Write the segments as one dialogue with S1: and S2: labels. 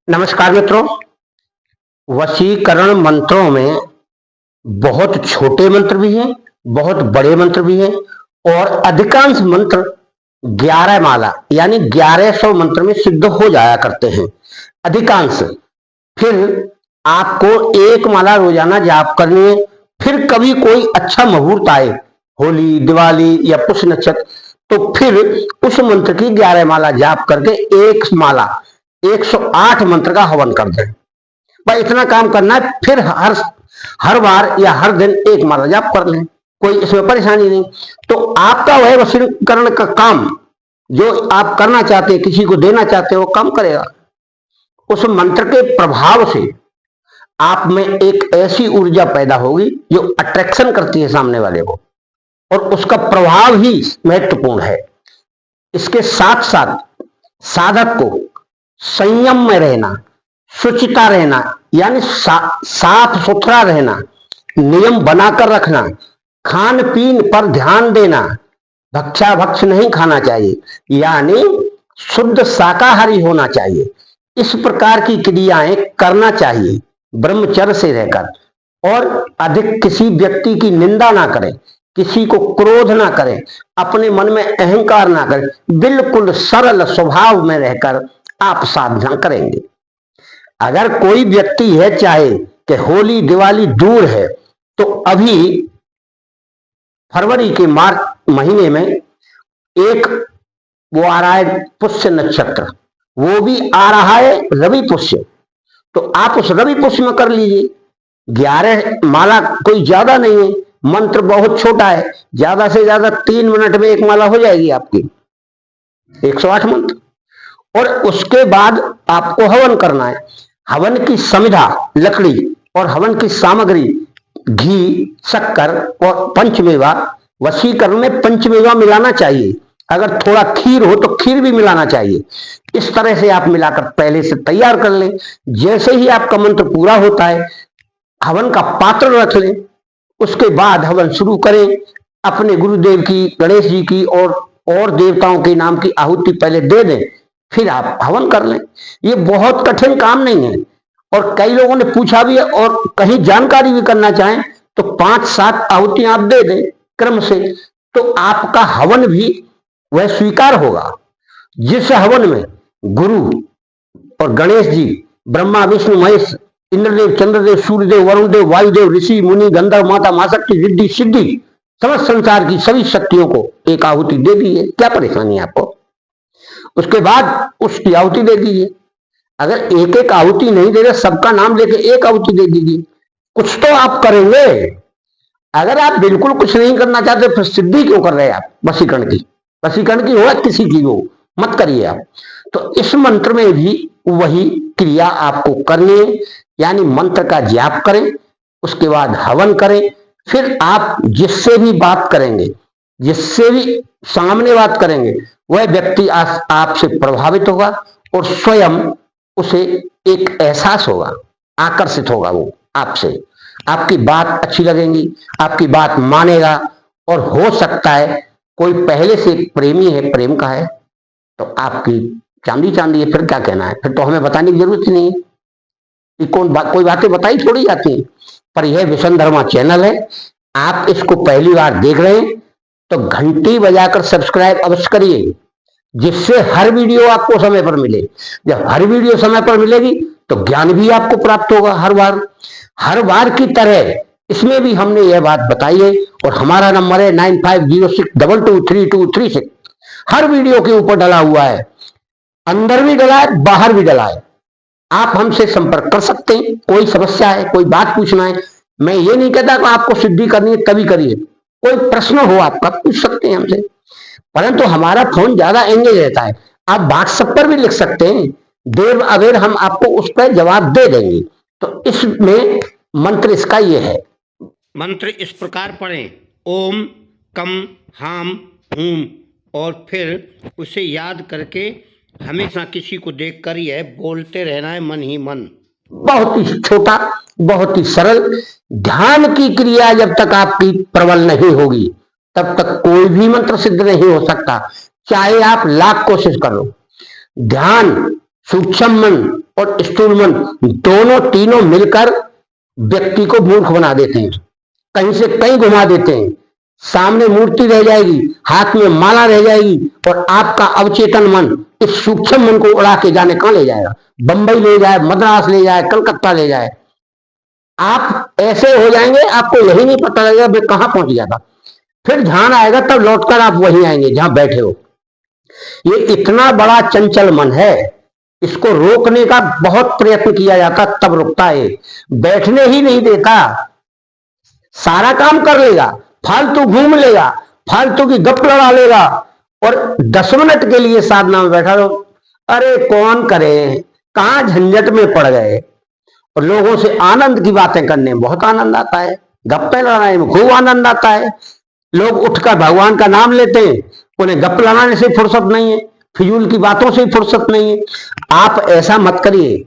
S1: नमस्कार मित्रों। वशीकरण मंत्रों में बहुत छोटे मंत्र भी हैं, बहुत बड़े मंत्र भी हैं और अधिकांश मंत्र 11 माला यानी 1100 मंत्र में सिद्ध हो जाया करते हैं अधिकांश। फिर आपको एक माला रोजाना जाप करनी है। फिर कभी कोई अच्छा मुहूर्त आए, होली, दिवाली या पुष्य नक्षत्र, तो फिर उस मंत्र की 11 माला जाप करके एक माला 108 मंत्र का हवन कर दें। भाई इतना काम करना है। फिर हर बार या हर दिन एक माला जाप कर लें, कोई इसमें परेशानी नहीं। तो आपका वह वशीकरण का काम जो आप करना चाहते हैं, किसी को देना चाहते हो, वो काम करेगा। उस मंत्र के प्रभाव से आप में एक ऐसी ऊर्जा पैदा होगी जो अट्रैक्शन करती है सामने वाले को, और उसका प्रभाव ही महत्वपूर्ण है। इसके साथ साथ साधक को संयम में रहना, शुचिता रहना यानी साफ सुथरा रहना, नियम बनाकर रखना, खान पीन पर ध्यान देना, भक्षा भक्ष नहीं खाना चाहिए यानी शुद्ध शाकाहारी होना चाहिए। इस प्रकार की क्रियाएं करना चाहिए ब्रह्मचर्य से रहकर, और अधिक किसी व्यक्ति की निंदा ना करें, किसी को क्रोध ना करें, अपने मन में अहंकार ना करें, बिल्कुल सरल स्वभाव में रहकर आप साधना करेंगे। अगर कोई व्यक्ति है चाहे कि होली दिवाली दूर है, तो अभी फरवरी के मार्च महीने में एक वो आ रहा है पुष्य नक्षत्र, वो भी आ रहा है रवि पुष्य, तो आप उस रवि पुष्य में कर लीजिए। 11 माला कोई ज्यादा नहीं है, मंत्र बहुत छोटा है, ज्यादा से ज्यादा 3 मिनट में एक माला हो जाएगी आपकी, 108 मंत्र। और उसके बाद आपको हवन करना है। हवन की समिधा लकड़ी और हवन की सामग्री घी, शक्कर और पंचमेवा। वशीकरण में पंचमेवा मिलाना चाहिए, अगर थोड़ा खीर हो तो खीर भी मिलाना चाहिए। इस तरह से आप मिलाकर पहले से तैयार कर लें। जैसे ही आपका मंत्र पूरा होता है, हवन का पात्र रख लें, उसके बाद हवन शुरू करें। अपने गुरुदेव की, गणेश जी की और देवताओं के नाम की आहुति पहले दे दें, फिर आप हवन कर लें। ये बहुत कठिन काम नहीं है, और कई लोगों ने पूछा भी है, और कहीं जानकारी भी करना चाहें तो 5-7 आहुतियां आप दे दें क्रम से, तो आपका हवन भी वह स्वीकार होगा। जिस हवन में गुरु और गणेश जी, ब्रह्मा विष्णु महेश, इंद्रदेव, चंद्रदेव, सूर्यदेव, वरुण देव, वायुदेव, ऋषि मुनि, गंधर्व, माता, मां शक्ति, रिद्धि सिद्धि, समस्त संसार की सभी शक्तियों को एक आहुति दे दीजिए। क्या परेशानी है आपको? उसके बाद उसकी आहुति दे दीजिए। अगर एक एक आहुति नहीं दे रहे, सबका नाम लेके एक आहुति दे दीजिए। कुछ तो आप करेंगे। अगर आप बिल्कुल कुछ नहीं करना चाहते, फिर सिद्धि क्यों कर रहे हैं आप? वशीकरण की हो या किसी की हो, मत करिए आप। तो इस मंत्र में भी वही क्रिया आपको करनी है, यानी मंत्र का जाप करें, उसके बाद हवन करें। फिर आप जिससे भी बात करेंगे, जिससे भी सामने बात करेंगे, वह व्यक्ति आपसे प्रभावित होगा और स्वयं उसे एक एहसास होगा, आकर्षित होगा वो आपसे। आपकी बात अच्छी लगेगी, आपकी बात मानेगा। और हो सकता है कोई पहले से प्रेमी है, प्रेम का है, तो आपकी चांदी चांदी है, फिर क्या कहना है? फिर तो हमें बताने की जरूरत ही नहीं है कि कोई बातें बताई थोड़ी जाती हैं। पर यह विशन धर्मा चैनल है, आप इसको पहली बार देख रहे हैं तो घंटी बजाकर सब्सक्राइब अवश्य करिए, जिससे हर वीडियो आपको समय पर मिले। जब हर वीडियो समय पर मिलेगी तो ज्ञान भी आपको प्राप्त होगा। हर बार की तरह इसमें भी हमने यह बात बताई है, और हमारा नंबर है 9506223236। हर वीडियो के ऊपर डला हुआ है, अंदर भी डला है, बाहर भी डला है। आप हमसे संपर्क कर सकते हैं। कोई समस्या है, कोई बात पूछना है, मैं ये नहीं कहता कि आपको सिद्धि करनी है तभी करिए। कोई प्रश्न हो आपका, पूछ सकते हैं हमसे, परंतु हमारा फोन ज्यादा एंगेज रहता है। आप व्हाट्सएप पर भी लिख सकते हैं, देर अबेर हम आपको उस पर जवाब दे देंगे। तो इसमें मंत्र इसका ये है। मंत्र इस प्रकार पढ़ें: ओम कम हाम हूम, और फिर उसे याद करके हमेशा किसी को देख कर ही बोलते रहना है, मन ही मन। बहुत ही छोटा, बहुत ही सरल। ध्यान की क्रिया जब तक आपकी प्रबल नहीं होगी, तब तक कोई भी मंत्र सिद्ध नहीं हो सकता, चाहे आप लाख कोशिश करो। ध्यान सूक्ष्म मन और स्थूल मन दोनों तीनों मिलकर व्यक्ति को मूर्ख बना देते हैं, कहीं से कहीं घुमा देते हैं। सामने मूर्ति रह जाएगी, हाथ में माला रह जाएगी, और आपका अवचेतन मन इस सूक्ष्म मन को उड़ा के जाने कहां ले जाएगा, बंबई ले जाए, मद्रास ले जाए, कलकत्ता ले जाए। आप ऐसे हो जाएंगे, आपको यही नहीं पता लगेगा मैं कहां पहुंच गया था। फिर ध्यान आएगा तब लौटकर आप वहीं आएंगे जहां बैठे हो। ये इतना बड़ा चंचल मन है, इसको रोकने का बहुत प्रयत्न किया जाता तब रुकता है, बैठने ही नहीं देता। सारा काम कर लेगा, फालतू घूम लेगा, फालतू की गप लड़ा लेगा, और 10 मिनट के लिए साधना में बैठा रहो। अरे कौन करे, कहां झंझट में पड़ गए। और लोगों से आनंद की बातें करने में बहुत आनंद आता है, गप्पे लड़ाने में खूब आनंद आता है। लोग उठकर भगवान का नाम लेते हैं, उन्हें गप लड़ाने से फुर्सत नहीं है, फिजूल की बातों से फुर्सत नहीं है। आप ऐसा मत करिए।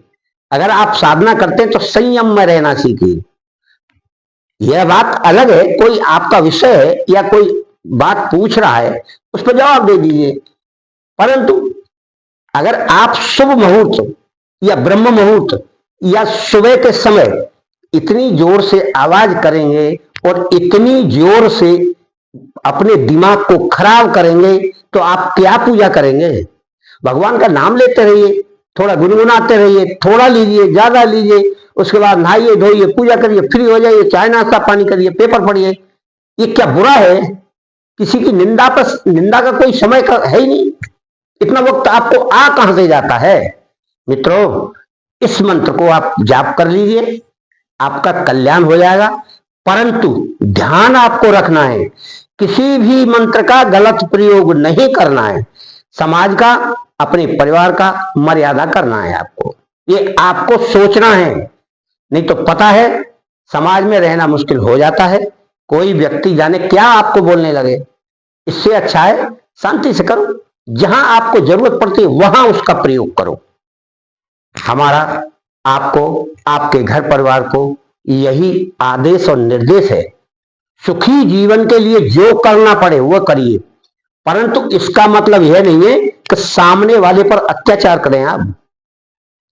S1: अगर आप साधना करते हैं तो संयम में रहना सीखिए। यह बात अलग है, कोई आपका विषय है या कोई बात पूछ रहा है, उस पर जवाब दे दीजिए। परंतु अगर आप शुभ मुहूर्त या ब्रह्म मुहूर्त या सुबह के समय इतनी जोर से आवाज करेंगे और इतनी जोर से अपने दिमाग को खराब करेंगे तो आप क्या पूजा करेंगे। भगवान का नाम लेते रहिए, थोड़ा गुनगुनाते रहिए, थोड़ा लीजिए, ज्यादा लीजिए, उसके बाद नहाइए धोइए, पूजा करिए, फ्री हो जाइए, चाय नाश्ता पानी करिए, पेपर पढ़िए। ये क्या बुरा है? किसी की निंदा का कोई समय का है ही नहीं। इतना वक्त आपको आ कहां से जाता है? मित्रों, इस मंत्र को आप जाप कर लीजिए, आपका कल्याण हो जाएगा। परंतु ध्यान आपको रखना है, किसी भी मंत्र का गलत प्रयोग नहीं करना है। समाज का, अपने परिवार का मर्यादा करना है आपको। ये आपको सोचना है, नहीं तो पता है समाज में रहना मुश्किल हो जाता है। कोई व्यक्ति जाने क्या आपको बोलने लगे। इससे अच्छा है शांति से करो, जहां आपको जरूरत पड़ती है वहां उसका प्रयोग करो। हमारा आपको, आपके घर परिवार को यही आदेश और निर्देश है। सुखी जीवन के लिए जो करना पड़े वो करिए, परंतु इसका मतलब यह नहीं है कि सामने वाले पर अत्याचार करें आप,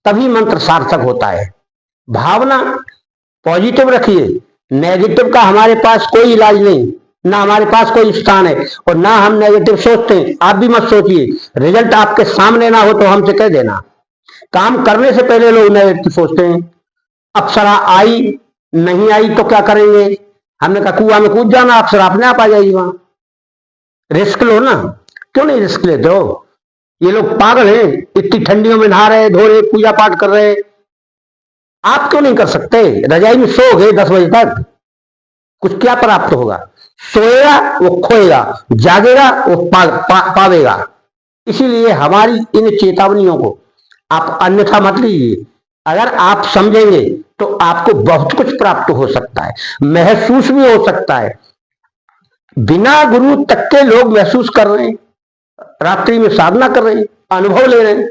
S1: तभी मंत्र सार्थक होता है। भावना पॉजिटिव रखिए, नेगेटिव का हमारे पास कोई इलाज नहीं, ना हमारे पास कोई स्थान है, और ना हम नेगेटिव सोचते हैं। आप भी मत सोचिए, रिजल्ट आपके सामने ना हो तो हमसे कह देना। काम करने से पहले लोग नेगेटिव सोचते हैं। अप्सरा आई नहीं आई तो क्या करेंगे, हमने कहा कुआं में कूद जाना, अप्सरा अपने आप आ जाएगी वहां। रिस्क लो ना, क्यों नहीं रिस्क लेते हो? ये लोग पागल हैं, इतनी ठंडियों में नहा रहे, धो रहे, पूजा पाठ कर रहे, आप क्यों नहीं कर सकते? रजाई में सो गए 10 बजे तक, कुछ क्या प्राप्त होगा? सोएगा वो खोएगा, जागेगा वो पावेगा। इसीलिए हमारी इन चेतावनियों को आप अन्यथा मत लीजिए। अगर आप समझेंगे तो आपको बहुत कुछ प्राप्त हो सकता है, महसूस भी हो सकता है। बिना गुरु तक के लोग महसूस कर रहे हैं, रात्रि में साधना कर रहे हैं, अनुभव ले रहे हैं।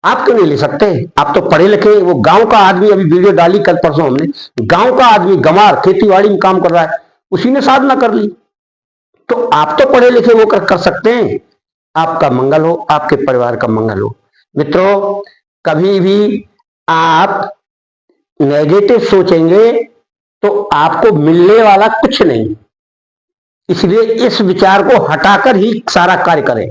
S1: आप क्यों नहीं ले सकते? आप तो पढ़े लिखे। वो गांव का आदमी, अभी वीडियो डाली कल परसों हमने, गांव का आदमी गंवार खेतीबाड़ी में काम कर रहा है, उसी ने साधना कर ली। तो आप तो पढ़े लिखे वो कर सकते हैं। आपका मंगल हो, आपके परिवार का मंगल हो। मित्रों, कभी भी आप नेगेटिव सोचेंगे तो आपको मिलने वाला कुछ नहीं। इसलिए इस विचार को हटाकर ही सारा कार्य करें।